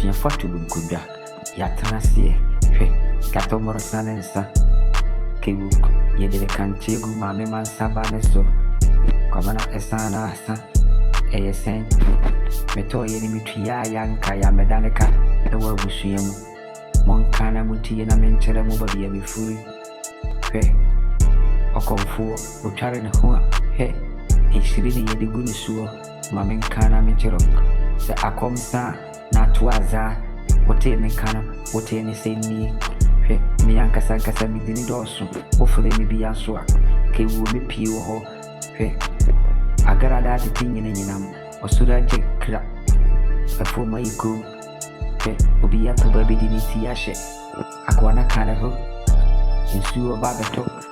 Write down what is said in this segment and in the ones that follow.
Abusia Fatu Buguda, Yatanasi, Catomor Sanensa, Kibuk, Yede Cantigu, Mammy Man Sabaneso, Comana Esana, ASANTE, Metoy Mitria, Yanka, Medanica, the world Bushiam, Moncana Muti, and a mentor movie be free. Or come for, Utarian Hua, it's really the good sure, Mamma Kana Mentorok, the Acomsa, Natwaza, what a mecana, what any say me, Mianca Sancasa Midini Dorso, hopefully maybe a swag, K will be pure. I got that thing in Yanam, or should I take crap? A former eco, will be up to baby dignity ashe. Aquana Canaho, in Sue about the talk.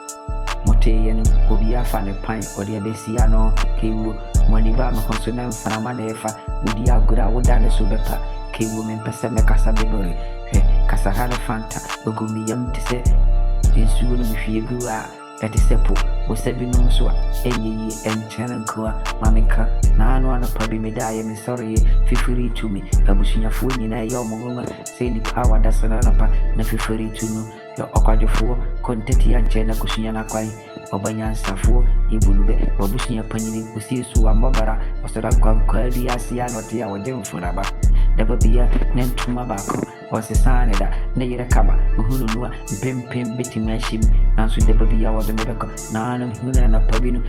Motayan will be a fan of pine or the Abessiano, K.W. Monibama Consonant Fanamanefa, would be a good hour than the Subepa, K. Woman Pesame Casabibori, Casahana Fanta, Bugumi Yam to say, in Sue if you grew out. That is simple. Was a binuswa, any and channel coa, Mamika, Nan one of Pabi Medaya, Miss Sorry, Fifuri to me, a bushing food in a young woman, say the power that's another pa, Nafifuri to know, your Okajo, Contenti and Chena Kushina Quai, Obanyan Safo, Ibulube, or Bushing a Panini, who sees Sua Mobara, or Sadakam Quadi Asia, or Tia or Jim Funaba. Never be a name to Mabako, or Sessaneda, Nayra Kaba, Uhunua, Pim Pim Bitty Mashim, Nansu de Babia was a miracle, Nan and Huna and a Pabino,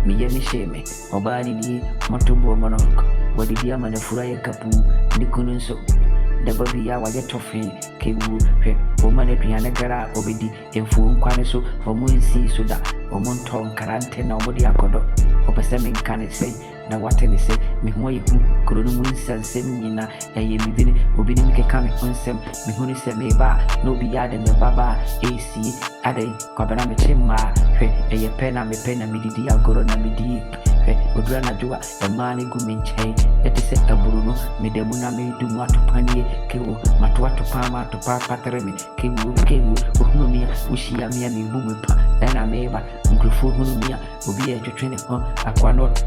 Miyami Shame, Obadi, Motobo Monok, what did Yaman a Furaya Kapu, Nikununso, the Babia was a toffee, Kewu, Woman at Pianagara, Obidi, and Fum Quaniso, or Munsi Suda, or Monton Carante, nobody Akodo, or Pasamin can say. Na what they say, me who could win and send me na a yemidini, Ubini coming on some, me who said me ba, no be adding the Baba, AC, Ade, Cobanami Chimma, a pen, me pen, and me dia gorona me deep, Udrana Dua, a money gumin chain, that is a Bruno, me de Muna me do what to Pani, Kiwu, Matua to Pama to Papa Teremi, Kiwu, Uhumia, Ushia, me and Bumipa, then I may ba, Uncle Fumia, will be a training on Aquanot.